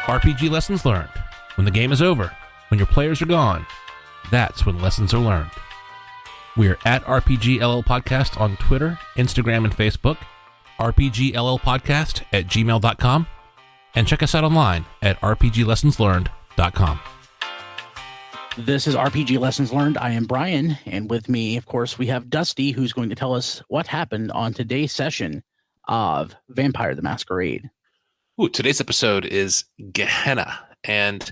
RPG lessons learned. When the game is over, when your players are gone, that's when lessons are learned. We're at RPGLL Podcast on Twitter, Instagram, and Facebook, rpgllpodcast@gmail.com, and check us out online at rpglessonslearned.com. This is RPG Lessons Learned. I am Brian, and with me, of course, we have Dusty, who's going to tell us what happened on today's session of Vampire the Masquerade. Ooh, today's episode is Gehenna, and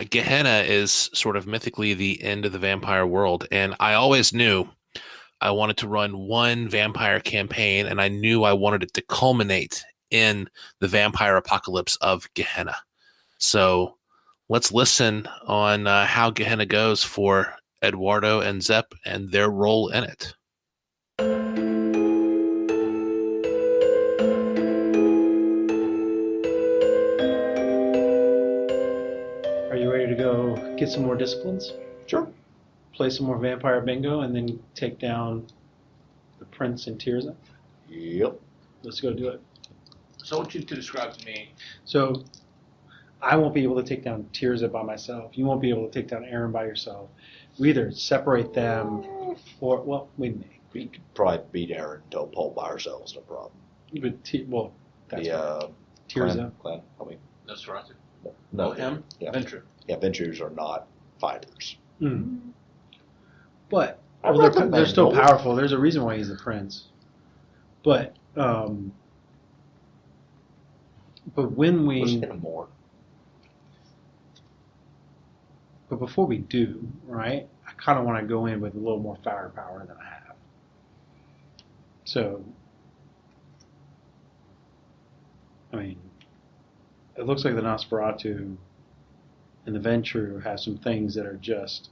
Gehenna is sort of mythically the end of the vampire world, and I always knew I wanted to run one vampire campaign, and I knew I wanted it to culminate in the vampire apocalypse of Gehenna. So let's listen on how Gehenna goes for Eduardo and Xep and their role in it. Are you ready to go get some more disciplines? Sure. Play some more vampire bingo and then take down the prince and Tirza? Yep. Let's go do it. So I want you to describe to me. So I won't be able to take down Tirza by myself. You won't be able to take down Aaron by yourself. We either separate them or, well, we may. We could probably beat Aaron to a pole by ourselves, no problem. But that's The Tirza. clan, I mean, Nosferatu. no, Oh, him? Yeah. Venture. Yeah, Ventures are not fighters. Mm. But I well, recommend they're still those. powerful. There's a reason why he's the prince. But when we... Let's hit him more. But before we do, right, I kind of want to go in with a little more firepower than I have. So, I mean, it looks like the Nosferatu and the Ventrue have some things that are just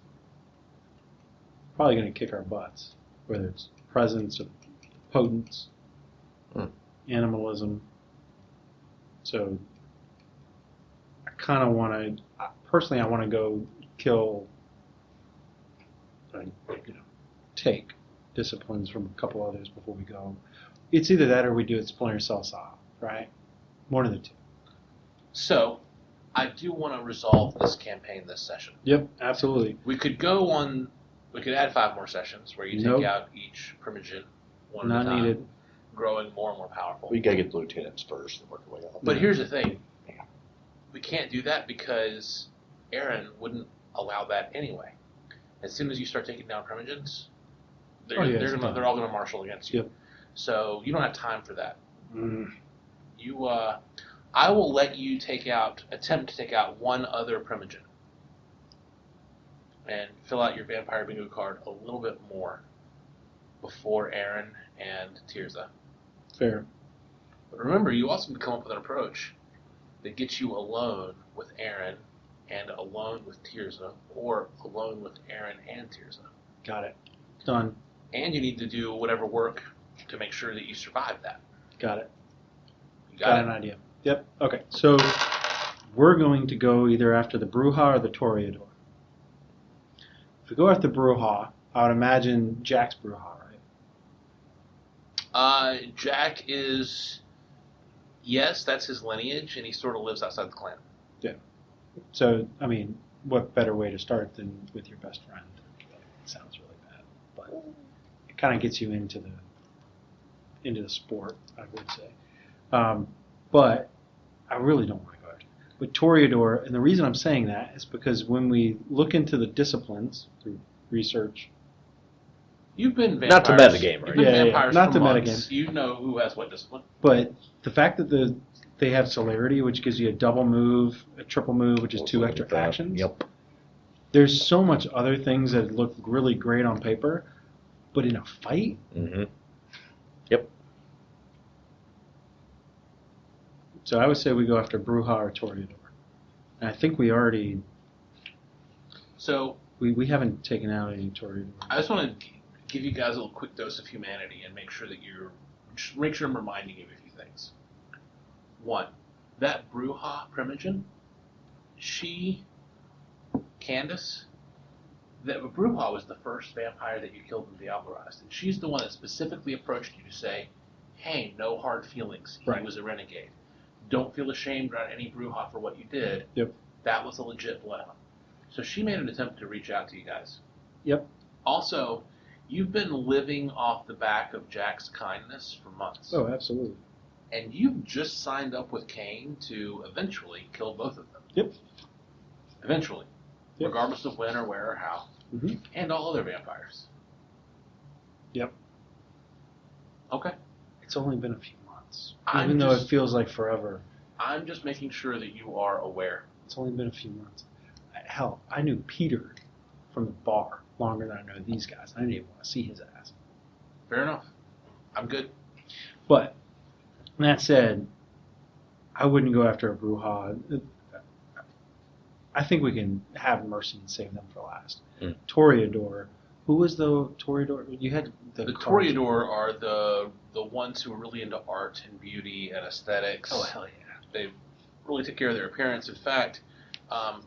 probably going to kick our butts, whether it's presence, or potence, animalism. So, I kind of want to, personally, I want to go kill, take disciplines from a couple others before we go. It's either that or we do it Splinter Cell style, right? One of the two. So I do want to resolve this campaign this session. Yep, absolutely. We could go on. We could add 5 more sessions where you take out each primogen one at a Not time, needed. growing more and more powerful. We gotta get the lieutenants first and work our way up. But here's the thing: we can't do that because Aaron wouldn't allow that anyway. As soon as you start taking down primogens, they're all going to marshal against you. Yep. So you don't have time for that. Mm. I will let you attempt to take out one other primogen, and fill out your vampire bingo card a little bit more before Aaron and Tirza. Fair. But remember, you also can come up with an approach that gets you alone with Aaron and alone with Tirza, or alone with Aaron and Tirza. Got it. Done. And you need to do whatever work to make sure that you survive that. Got it. You Got an idea. Yep. Okay. So we're going to go either after the Bruja or the Toreador. If we go after the Bruja, I would imagine Jack's Bruja, right? Jack is, yes, that's his lineage, and he sort of lives outside the clan. Yeah. So, I mean, what better way to start than with your best friend? It sounds really bad, but it kind of gets you into the sport, I would say. But I really don't want to go after it. But Toreador, and the reason I'm saying that is because when we look into the disciplines through research, You've been vampires. Not to metagame, right? You've been Yeah, vampires not for to months. metagame. You know who has what discipline. but the fact that they have celerity, which gives you a double move, a triple move, which is 2 extra actions. Yep. There's so much other things that look really great on paper, but in a fight, Mm-hmm. Yep. so I would say we go after Bruja or Toreador. And I think we already, So we haven't taken out any Toreador. I just want to give you guys a little quick dose of humanity and make sure that make sure I'm reminding you of a few things. One, that Bruja Primogen, Candace, that Bruja was the first vampire that you killed in Diablo Rise, and she's the one that specifically approached you to say, hey, no hard feelings, he Right. was a renegade. don't feel ashamed around any Brujah for what you did. Yep. That was a legit bloodhound. So she made an attempt to reach out to you guys. Yep. Also, you've been living off the back of Jack's kindness for months. Oh, absolutely. And you've just signed up with Cain to eventually kill both of them. Yep. Eventually. Yep. Regardless of when or where or how. Mm-hmm. And all other vampires. Yep. Okay. It's only been a few months. I'm Even though just- it feels like forever. I'm just making sure that you are aware. It's only been a few months. Hell, I knew Peter from the bar longer than I know these guys. I didn't even want to see his ass. Fair enough. I'm good. But, that said, I wouldn't go after a Brujah. I think we can have mercy and save them for last. Toreador. Who was the Toreador? You had The cards. Toreador are the ones who are really into art and beauty and aesthetics. Oh, hell yeah. They really take care of their appearance. In fact,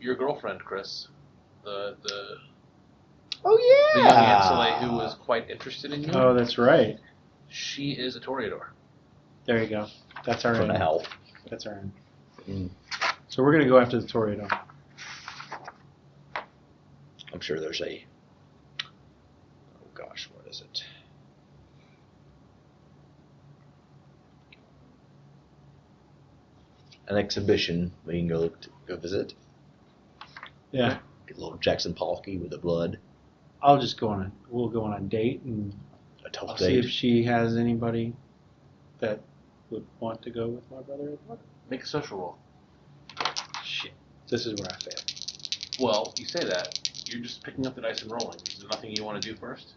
your girlfriend, Chris, the Oh, young Ancile who was quite interested in you, Oh, that's right. she is a Toreador. There you go. That's our For end. now. That's our end. Mm. So we're going to go after the Toreador. I'm sure there's a... Oh, gosh, what is it? An exhibition we can go visit. Yeah. Get a little Jackson Pollocky with the blood. I'll just go on we'll go on a date and A tough I'll date. see if she has anybody that would want to go with my brother Eduardo. Make a social roll. Shit. This is where I fail. Well, you say that. You're just picking up the dice and rolling. Is there nothing you want to do first?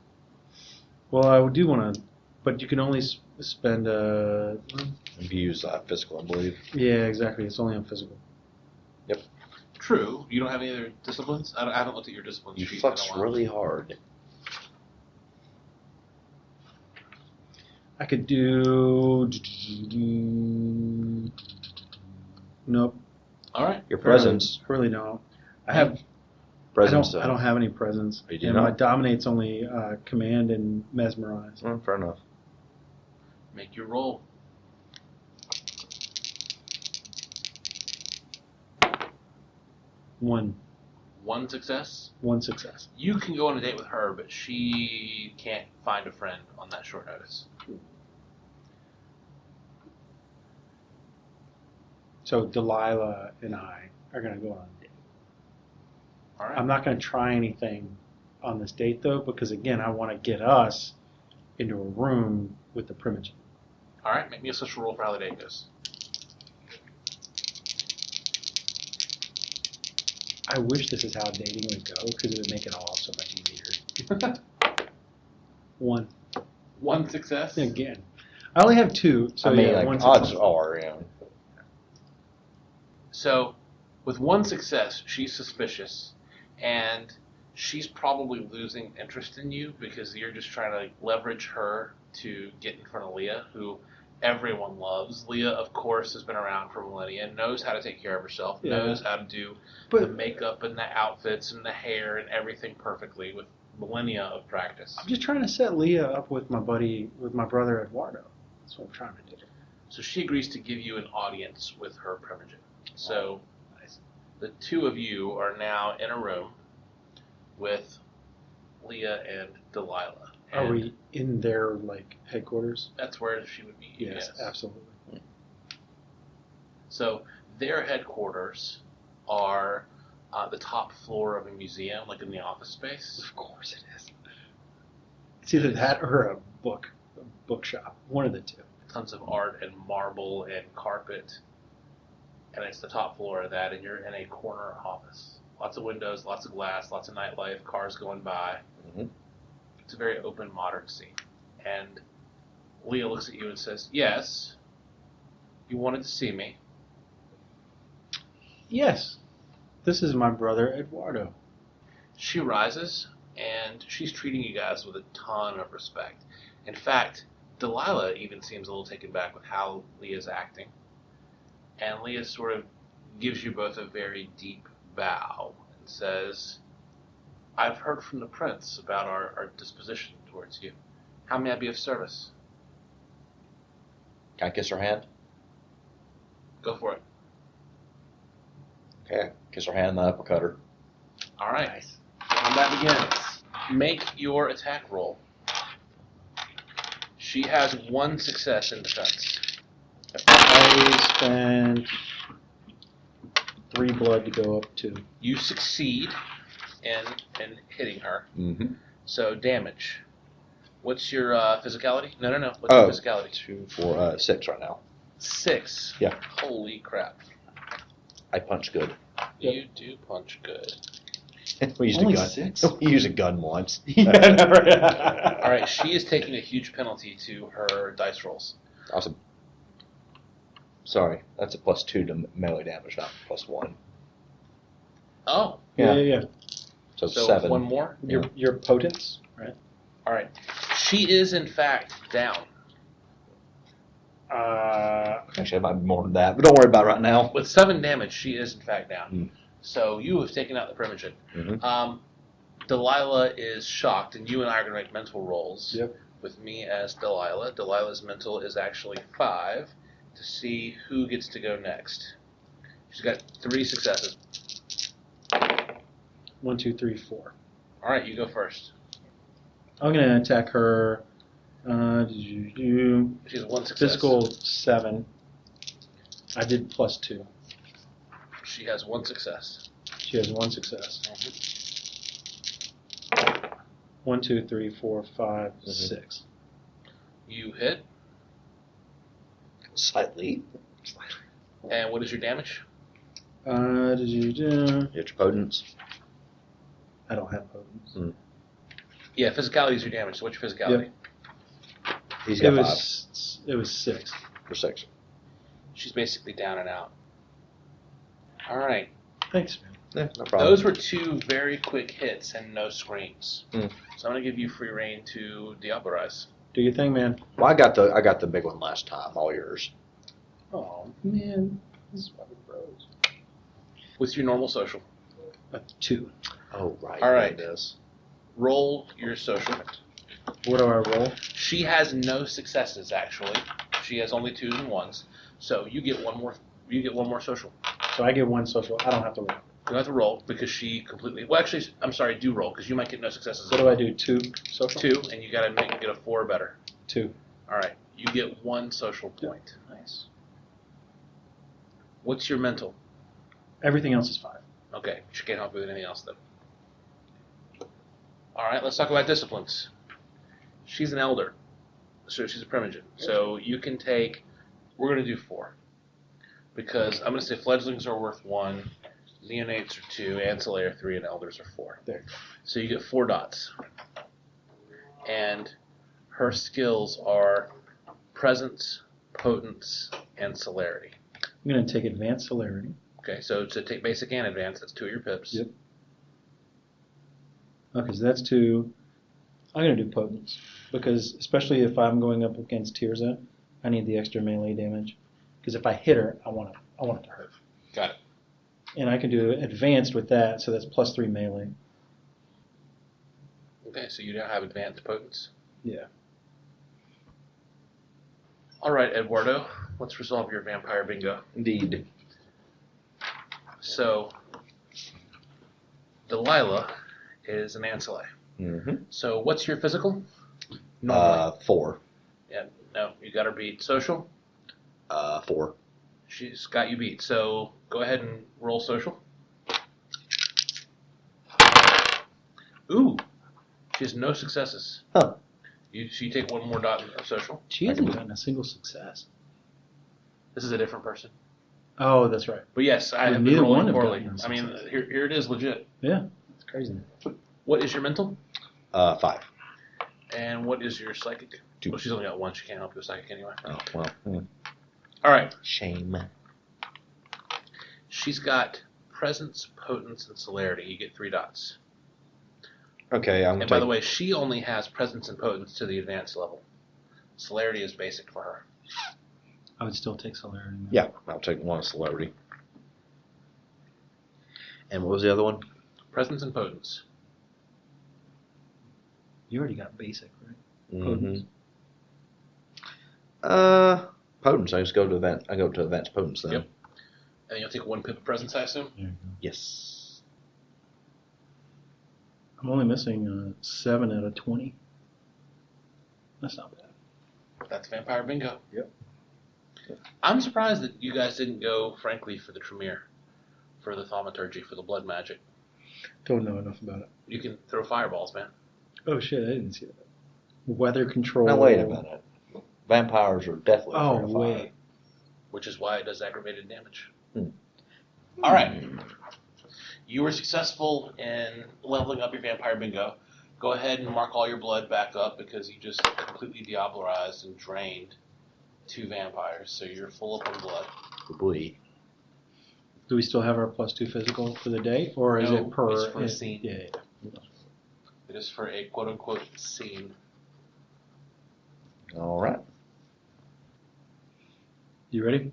Well, I do want to, but you can only spend If you use physical, I believe. yeah, exactly. It's only on physical. True. You don't have any other disciplines? I haven't looked at your disciplines You sheet in a fucks while. really hard. I could do. Nope. All right. Your presence. I really don't. I have. Presence. I don't have any presence. You do and not? my dominate's only command and mesmerize. Fair enough. Make your roll. One Success. success. You can go on a date with her, but she can't find a friend on that short notice. So Delilah and I are going to go on a date. All right. I'm not going to try anything on this date though, because again, I want to get us into a room with the primogen. All right. Make me a social roll for how the date goes. I wish this is how dating would go, because it would make it all so much easier. One. One success. Again. I only have two, so I mean, yeah, like, one odds success. are, you know. So, with one success, she's suspicious, and she's probably losing interest in you because you're just trying to leverage her to get in front of Leah, who everyone loves. Leah, of course, has been around for millennia, knows how to take care of herself, Yeah. knows how to do But the makeup and the outfits and the hair and everything perfectly with millennia of practice. I'm just trying to set Leah up with my brother Eduardo. That's what I'm trying to do. So she agrees to give you an audience with her primogen. So Nice. the two of you are now in a room with Leah and Delilah. Are And we in their headquarters? That's where she would be. Yes, absolutely. So their headquarters are the top floor of a museum, like in the office space. Of course it is. It's either that or a bookshop. One of the two. Tons of art and marble and carpet. And it's the top floor of that, and you're in a corner office. Lots of windows, lots of glass, lots of nightlife, cars going by. Mm-hmm. It's a very open, modern scene. And Leah looks at you and says, "Yes, you wanted to see me." Yes. This is my brother Eduardo. She rises, and she's treating you guys with a ton of respect. In fact, Delilah even seems a little taken back with how Leah's acting. And Leah sort of gives you both a very deep bow and says, "I've heard from the prince about our disposition towards you. How may I be of service?" Can I kiss her hand? Go for it. Okay, kiss her hand and uppercut her. All right. Nice. Combat begins. Make your attack roll. She has 1 success in defense. I spent 3 blood to go up 2. You succeed in hitting her. Mm-hmm. So damage. What's your physicality? No. What's your physicality? 2, 4, 6 right now. 6. Yeah. Holy crap. I punch good. You do punch good. We used Only a gun. 6? We used a gun once. All right. She is taking a huge penalty to her dice rolls. Awesome. Sorry, that's a +2 to melee damage, not +1. Oh. Yeah. So So 7. 1 more. Your potence, right? All right. She is in fact down. Actually, I might be more than that, but don't worry about it right now. With 7 damage, she is in fact down. Mm. So you have taken out the primogen. Mm-hmm. Delilah is shocked, and you and I are going to make mental rolls. Yep. With me as Delilah. Delilah's mental is actually 5 to see who gets to go next. She's got 3 successes. 1, 2, 3, 4. All right, you go first. I'm gonna attack her. She has 1 success. Physical 7. I did +2. She has 1 success. She has 1 success. Mm-hmm. 1, 2, 3, 4, 5, 6. You hit. Slightly. And what is your damage? Get your potence. I don't have potence. Mm. Yeah, physicality is your damage. So what's your physicality? Yep. He's got 5 It was 6. for 6. She's basically down and out. All right. Thanks, man. Yeah, no problem. Those were 2 very quick hits and no screams. Mm. So I'm going to give you free reign to deoperate. Do your thing, man. Well, I got the big one last time. All yours. Oh, man. This is why we bros. What's your normal social? 2. Oh, right. All right. This. Roll your social. What do I roll? She has no successes, actually. She has only 2s and 1s. So you get one more. You get 1 more social. So I get 1 social. I don't have to roll. You don't have to roll because she completely. Well, actually, I'm sorry. Do roll because you might get no successes. What do I do? 2 social? 2, and you got to get a 4 or better. 2. All right. You get 1 social point. Nice. What's your mental? Everything else is 5. Okay. She can't help you with anything else then. All right. Let's talk about disciplines. She's an elder, so she's a primogen. So you can take. We're going to do 4 because I'm going to say fledglings are worth 1. Neonates are 2, ancillary are 3, and elders are 4. There you go. So you get 4 dots. And her skills are presence, potence, and celerity. I'm going to take advanced celerity. Okay, so to take basic and advanced, that's 2 of your pips. Yep. Okay, so that's 2. I'm going to do potence because especially if I'm going up against Tirza, I need the extra melee damage. Because if I hit her, I want it to hurt. Got it. And I can do advanced with that, so that's +3 melee. Okay, so you now have advanced potence. Yeah. All right, Eduardo, let's resolve your vampire bingo. Indeed. So, Delilah is an ancillary. Mm-hmm. So what's your physical? 4. Yeah, no, you got her beat. Social? 4. She's got you beat. So go ahead and roll social. Ooh, she has no successes. Huh. So you take 1 more dot of social. She hasn't gotten a single success. This is a different person. Oh, that's right. But yes, I Well, have neither been rolling one have poorly. gotten a I mean, success. here it is, legit. Yeah, it's crazy. What is your mental? 5. And what is your psychic? 2. Well, she's only got 1. She can't help you with psychic anyway. Oh, well. All right. Shame. She's got presence, potence, and celerity. You get 3 dots. Okay, I'm going And to by the way, she only has presence and potence to the advanced level. Celerity is basic for her. I would still take celerity. Man. Yeah, I'll take 1 celebrity. And what was the other one? Presence and potence. You already got basic, right? Mm-hmm. Potence. I just go to event. I go to advanced potence then. Yep. And you'll take 1 pip of presence, I assume? Yes. I'm only missing 7 out of 20. That's not bad. That's Vampire Bingo. Yep. I'm surprised that you guys didn't go, frankly, for the Tremere, for the Thaumaturgy, for the blood magic. Don't know enough about it. You can throw fireballs, man. Oh shit, I didn't see that. Weather control. Now wait a minute. Vampires are definitely Oh afraid of fire. wait. Which is why it does aggravated damage. Hmm. All right. You were successful in leveling up your Vampire Bingo. Go ahead and mark all your blood back up because you just completely diablerized and drained 2 vampires. So you're full up on blood. Boy. Do we still have our +2 physical for the day, or is No, it per? it's for a scene. Yeah. It is for a quote-unquote scene. All right. You ready?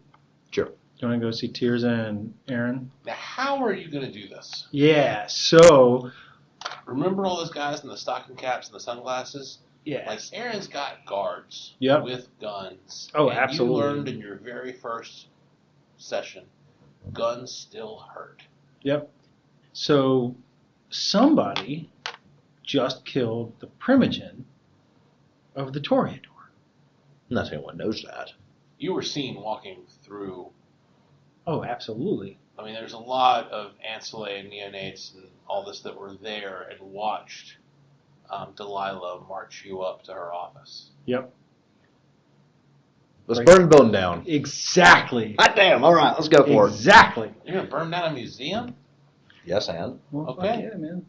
Sure. Do you want to go see Tears and Aaron? Now, how are you going to do this? Yeah. So. Remember all those guys in the stocking caps and the sunglasses? Yeah. Like, Aaron's got guards Yep. with guns. Oh, and absolutely. You learned in your very first session, guns still hurt. Yep. So somebody just killed the primogen of the Toreador. Not anyone knows that. You were seen walking through. Oh, absolutely. I mean, there's a lot of ancillary and neonates and all this that were there and watched Delilah march you up to her office. Yep. Let's Right. burn the building down. Exactly. Hot damn. All right, let's go for it. Exactly. You're going to burn down a museum? Yes, and? Well, Okay. Yeah, man.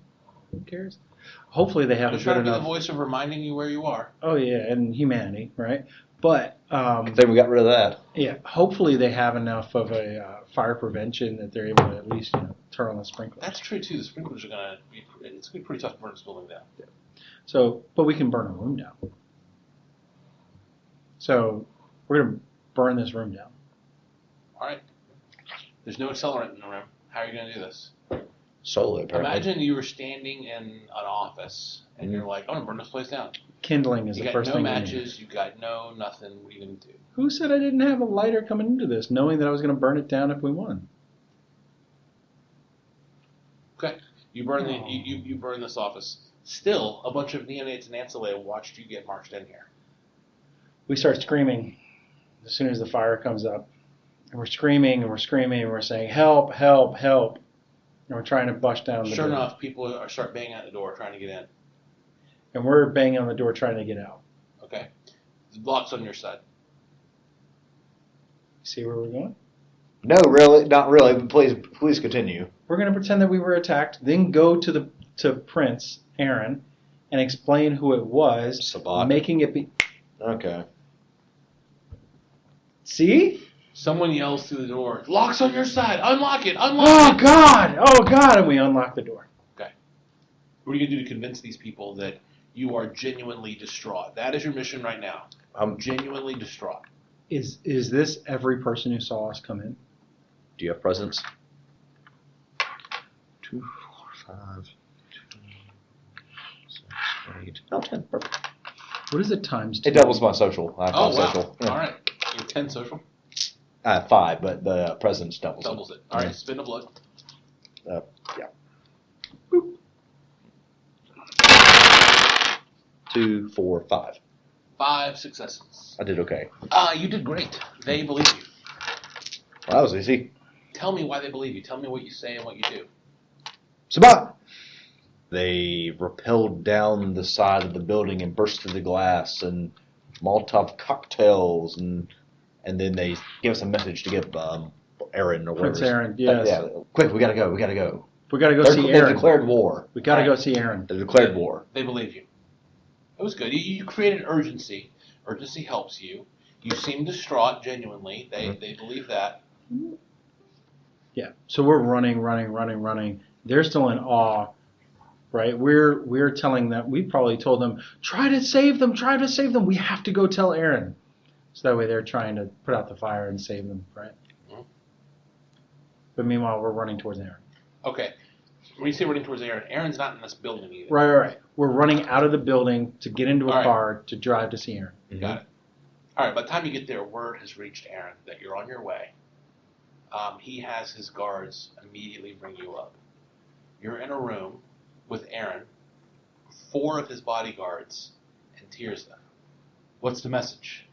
Who cares? Hopefully they have I'm a trying good to be the enough. voice of reminding you where you are. Oh yeah, and humanity, right? But I think we got rid of that. yeah, hopefully they have enough of a fire prevention that they're able to at least turn on the sprinklers. That's true, too. The sprinklers are going to be... It's going to be pretty tough to burn this building down. So, but we can burn a room down. So we're gonna burn this room down. All right. There's no accelerant in the room. How are you going to do this? Solar, apparently. Imagine you were standing in an office and you're like, I'm going to burn this place down. Kindling is You the got first no thing. matches, you got no nothing. What are you going to do? Who said I didn't have a lighter coming into this, knowing that I was going to burn it down if we won? Okay. You burn you burn this office. Still, a bunch of neonates and ancillary watched you get marched in here. We start screaming as soon as the fire comes up. And we're screaming and we're screaming and we're saying, help, help, help. And we're trying to bust down the Sure door. enough, people start banging at the door trying to get in. And we're banging on the door trying to get out. Okay. The block's on your side. See where we're going? No, really, not really. But please continue. We're going to pretend that we were attacked, then go to Prince Aaron and explain who it was, Sabat. making it be. Okay. See? Someone yells through the door, lock's on your side, unlock it, Oh unlock it! God! Oh God! And we unlock the door. Okay. What are you going to do to convince these people that you are genuinely distraught? That is your mission right now. I'm genuinely distraught. Is this every person who saw us come in? Do you have presents? 2, 4, 5, 2, 6, 8. Oh, 10. Perfect. What is it times 2? It doubles my social. I have Oh, my wow. social. Yeah. All right. You have 10 social. I have 5, but the presents doubles Doubles it. All right. Spin a blood. Yeah. 2, 4, 5. 5 successes. I did okay. You did great. They believe you. Well, that was easy. Tell me why they believe you. Tell me what you say and what you do. Sabat! They rappelled down the side of the building and burst through the glass and Molotov cocktails and then they give us a message to give Aaron or whatever. Prince Aaron, yes. Yeah, quick, we gotta go. We gotta go. We gotta go see They Aaron. declared war. We gotta go see Aaron. They declared war. They believe you. It was good. You created urgency. Urgency helps you. You seem distraught, genuinely. They believe that. Yeah. So we're running. They're still in awe, right? We're telling them. We probably told them, try to save them. We have to go tell Aaron. So that way they're trying to put out the fire and save them, right? Mm-hmm. But meanwhile, we're running towards Aaron. Okay. When you say running towards Aaron, Aaron's not in this building either. Right. We're running out of the building to get into a All right. car to drive to see Aaron. Got it. All right, by the time you get there, word has reached Aaron that you're on your way. He has his guards immediately bring you up. You're in a room with Aaron, 4 of his bodyguards, and Tirza. What's the message?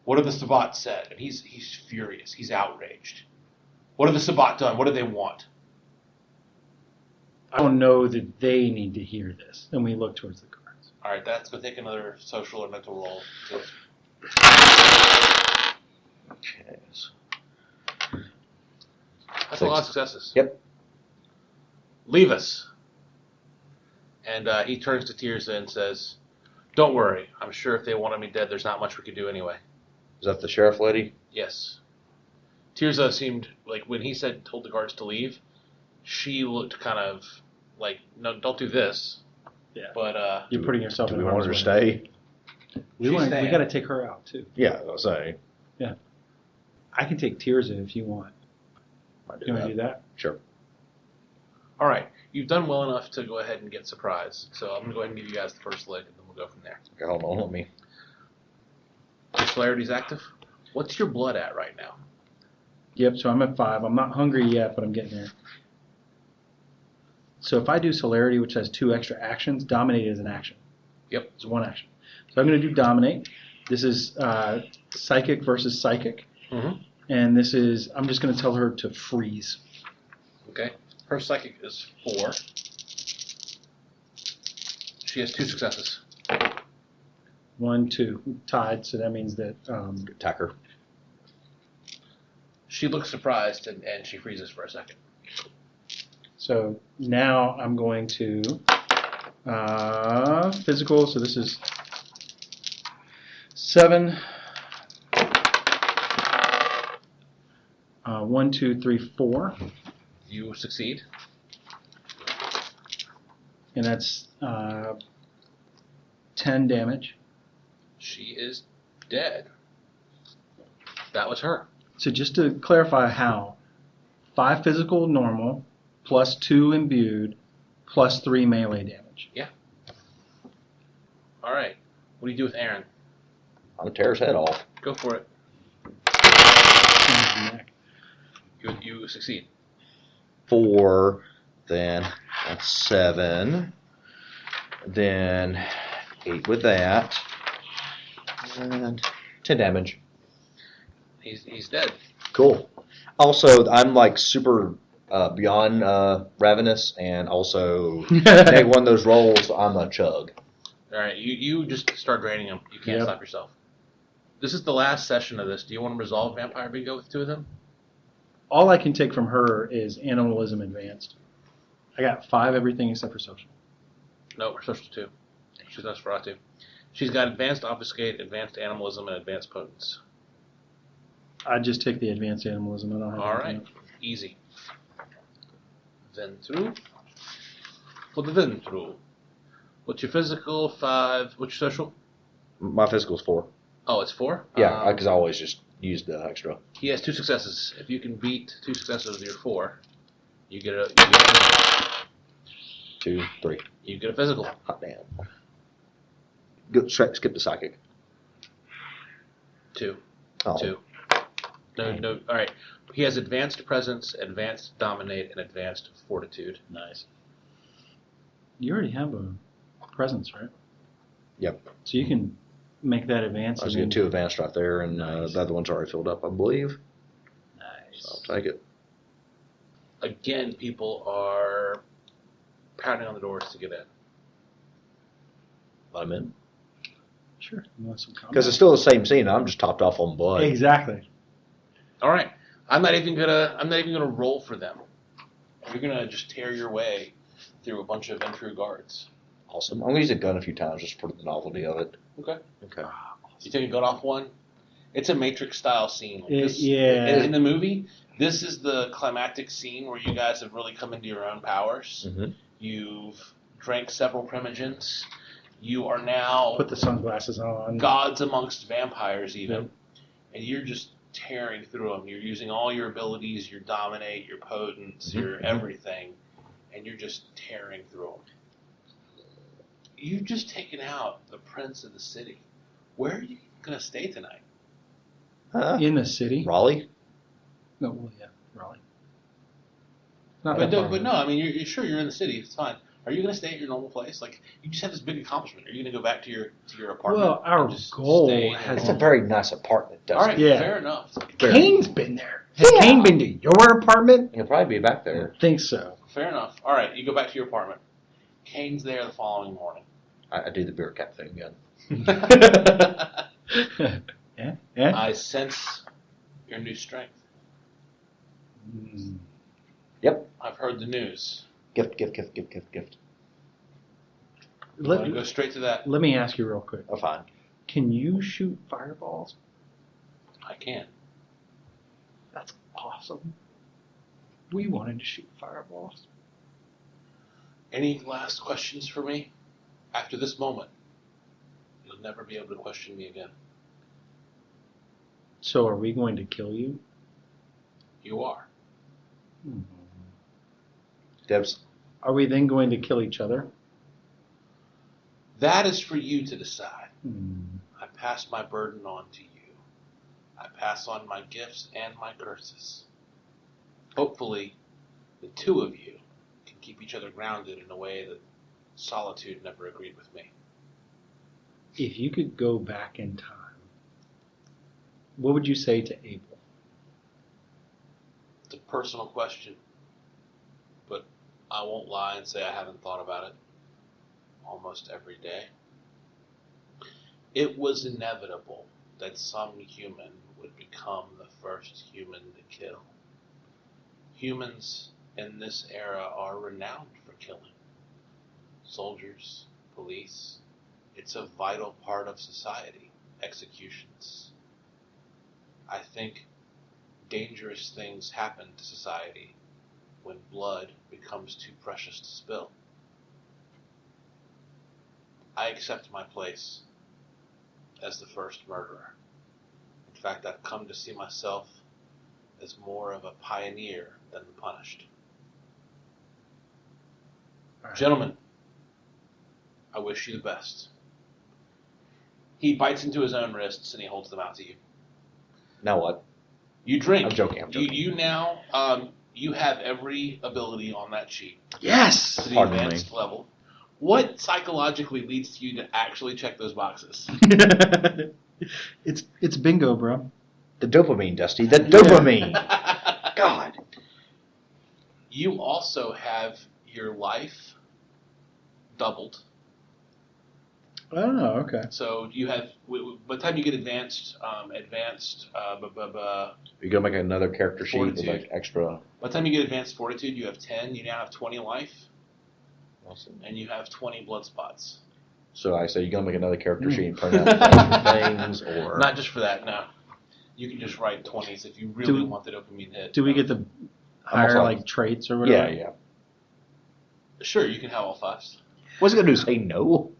What have the Sabbat said? And he's furious. He's outraged. What have the Sabbat done? What do they want? I don't know that they need to hear this. And we look towards the guards. All right, that's going to take another social or mental roll. Okay. That's a lot of successes. Yep. Leave us. And he turns to Tirza and says, don't worry. I'm sure if they wanted me dead, there's not much we could do anyway. Is that the sheriff lady? Yes. Tirza seemed like when he told the guards to leave, she looked kind of like, no, don't do this. Yeah. But You're putting yourself Do in we want her harm's to way. stay? We got to take her out, too. Yeah, I'll say. Yeah. I can take Tirza if you want. Might You want to do that? Sure. all right, you've done well enough to go ahead and get surprised. So I'm going to go ahead and give you guys the first lick, and then we'll go from there. Okay, hold on, let me. Your celerity's active. What's your blood at right now? Yep, so I'm at 5. I'm not hungry yet, but I'm getting there. So if I do Celerity, which has 2 extra actions, Dominate is an action. Yep. It's 1 action. So I'm going to do Dominate. This is Psychic versus Psychic. Mm-hmm. And this is, I'm just going to tell her to freeze. Okay. Her psychic is 4. She has 2 successes. 1, 2. Tied, so that means that... Attack her. She looks surprised, and she freezes for a second. So now I'm going to physical. So this is 7. 1, 2, 3, 4, You succeed. and that's 10 damage. She is dead. That was her. So just to clarify how, 5 physical normal, plus 2 imbued, plus 3 melee damage. Yeah. All right. What do you do with Aaron? I'm going to tear his head off. Go for it. You succeed. 4, then that's 7, then 8 with that, and 10 damage. He's dead. Cool. Also, I'm like super beyond ravenous, and also take one of those rolls. I'm a chug. All right. You just start draining him. You can't Yep. stop yourself. This is the last session of this. Do you want to resolve Vampire Bingo with 2 of them? All I can take from her is Animalism Advanced. I got 5 everything except for Social. No, her social 2. She's not for 2. She's got Advanced Obfuscate, Advanced Animalism, and Advanced Potence. I just take the Advanced Animalism. I don't have All anything right. else. Easy. Ventru. For the Ventru. What's your physical? 5. What's your social? My physical's 4. Oh, it's 4? Yeah, because I always just use the extra. He has 2 successes. If you can beat 2 successes with your 4, you get a 2, 3. you get a physical. Hot damn. Go, skip the psychic. 2. Oh. 2. No. All right. He has Advanced Presence, Advanced Dominate, and Advanced Fortitude. Nice. You already have a presence, right? Yep. So you can make that advance. I was and getting 2 advanced right there, and Nice. the other one's already filled up, I believe. Nice. So I'll take it. Again, people are pounding on the doors to get in. Let him in. Sure. You want some combat? Because it's still the same scene. I'm just topped off on blood. Exactly. All right. I'm not even gonna roll for them. You're gonna just tear your way through a bunch of Ventru guards. Awesome. I'm going to use a gun a few times just for the novelty of it. Okay. Okay. You take a gun off one. It's a Matrix-style scene. Yeah. In the movie, this is the climactic scene where you guys have really come into your own powers. Mm-hmm. You've drank several primogens. You are now Put the sunglasses on. gods amongst vampires, even. Yep. And you're just tearing through them. You're using all your abilities, your dominate, your potence, Mm-hmm. your everything, and you're just tearing through them. You've just taken out the prince of the city. Where are you going to stay tonight? In the city? Raleigh? No, well, yeah, Raleigh. Not But, that far but away. no, I mean, you're sure you're in the city. It's fine. Are you going to stay at your normal place? Like, you just had this big accomplishment. Are you going to go back to your apartment? Well, our and just goal stay has- It's a very nice apartment, All Dusty. right, Yeah. fair enough. Kane's been there. Has Kane been to your apartment? He'll probably be back there. I think so. Fair enough. All right, you go back to your apartment. Kane's there the following morning. I do the beer cap thing again. Yeah? I sense your new strength. Mm. Yep. I've heard the news. Gift. You want to go Let, straight to that? let me ask you real quick. Oh, fine. Can you shoot fireballs? I can. That's awesome. We wanted to shoot fireballs. Any last questions for me? After this moment, you'll never be able to question me again. So are we going to kill you? You are. Debs. Are we then going to kill each other? That is for you to decide. Hmm. I pass my burden on to you. I pass on my gifts and my curses. Hopefully, the two of you can keep each other grounded in a way that solitude never agreed with me. If you could go back in time, what would you say to Abel? It's a personal question, but I won't lie and say I haven't thought about it almost every day. It was inevitable that some human would become the first human to kill. Humans in this era are renowned for killing. Soldiers, police, it's a vital part of society. Executions. I think dangerous things happen to society when blood becomes too precious to spill. I accept my place as the first murderer. In fact, I've come to see myself as more of a pioneer than the punished. All right. Gentlemen, I wish you the best. He bites into his own wrists and he holds them out to you. Now what? You drink. I'm joking. You now, you have every ability on that sheet Yes! to the Pardon me. advanced level. What psychologically leads you to actually check those boxes? It's bingo, bro. The dopamine, Dusty. The dopamine. God. You also have your life doubled. Oh, okay. So you have, by the time you get advanced, You're gonna make another character sheet with Fortitude. like extra. by the time you get advanced fortitude, you have 10. You now have 20 life, Awesome. and you have 20 blood spots. So I say you're gonna make another character sheet and print out extra things, or Not just for that, no. You can just write 20s if you really want the dopamine hit. Do we get to hire also- like traits or whatever? yeah. Sure, you can have all fives. What's it gonna do? Say no?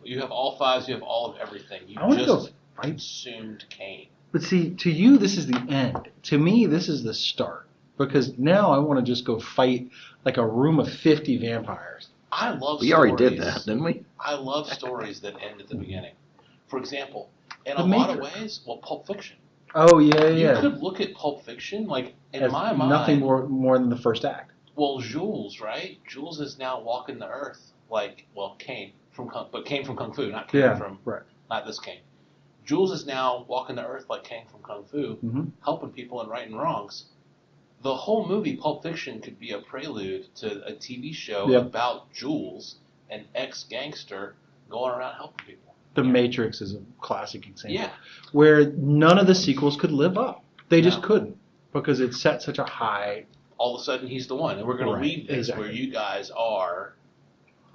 You have all fives. You have all of everything. You I want to go just fight. consumed Cain. But see, to you, this is the end. To me, this is the start. Because now I want to just go fight like a room of 50 vampires. I love. We already did stories- that, didn't we? I love stories that end at the beginning. For example, in The a lot of Matrix. ways, well, Pulp Fiction. Oh, yeah, You yeah. could look at Pulp Fiction like in As my mind. nothing more than the first act. Well, Jules, right? Jules is now walking the earth like, well, Cain from Cain from Kung Fu, not Cain from right. not this Cain. Jules is now walking the earth like Cain from Kung Fu, Mm-hmm. helping people and righting wrongs. The whole movie Pulp Fiction could be a prelude to a TV show Yep. about Jules, an ex-gangster going around helping people. The Matrix is a classic example. Yeah. Where none of the sequels could live up. They just No. couldn't. Because it set such a high. All of a sudden, he's the one, and we're going Right, to leave this exactly. where you guys are.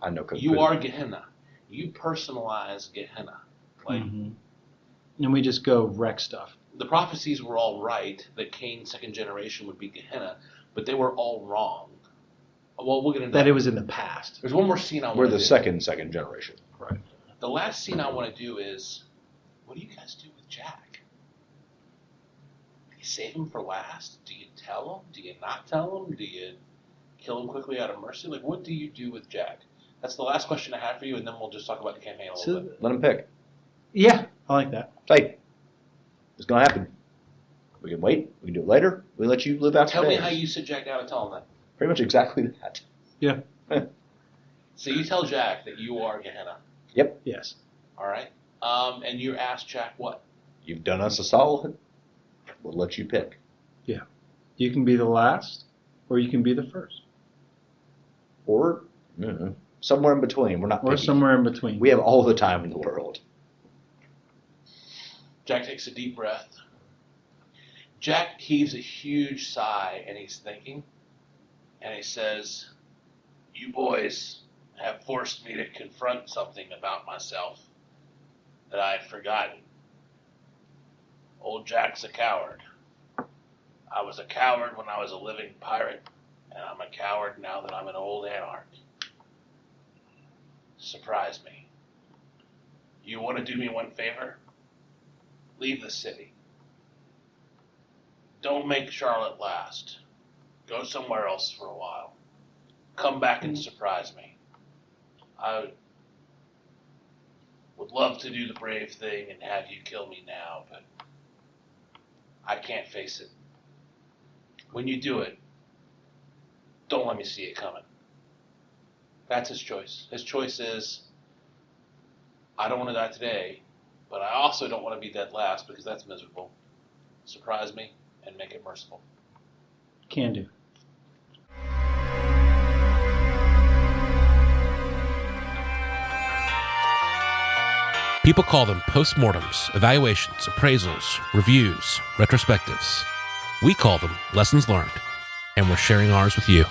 I know. You are Gehenna. You personalize Gehenna. Like Mhm. And we just go wreck stuff. the prophecies were all right that Cain's second generation would be Gehenna, but they were all wrong. Well, we'll get into That that. it was in the past. There's one more scene I want We're to the do. second generation. Right. The last scene I want to do is, what do you guys do with Jack? Do you save him for last? Do you tell him? Do you not tell him? Do you kill him quickly out of mercy? Like, what do you do with Jack? That's the last question I have for you, and then we'll just talk about the campaign a little bit. Let him pick. Yeah, I like that. Say, It's going to happen. We can wait. We can do it later. We let you live out Tell today. me how you sit Jack down and tell him that. Pretty much exactly that. Yeah. So you tell Jack that you are Gehenna. Yep. Yes. All right. And you ask Jack what? You've done us a solid. We'll let you pick. You can be the last, or you can be the first, Or somewhere in between. We're not or picky. somewhere in between. We have all the time in the world. Jack takes a deep breath. Jack heaves a huge sigh, and he's thinking. And he says, "You boys have forced me to confront something about myself that I had forgotten. Old Jack's a coward. I was a coward when I was a living pirate, and I'm a coward now that I'm an old anarch. Surprise me. You want to do me one favor? Leave the city. Don't make Charlotte last. Go somewhere else for a while. Come back and surprise me. I would love to do the brave thing and have you kill me now, but I can't face it. When you do it, don't let me see it coming." That's his choice. His choice is, I don't want to die today, but I also don't want to be dead last because that's miserable. Surprise me and make it merciful. Can do. People call them postmortems, evaluations, appraisals, reviews, retrospectives. We call them lessons learned, and we're sharing ours with you.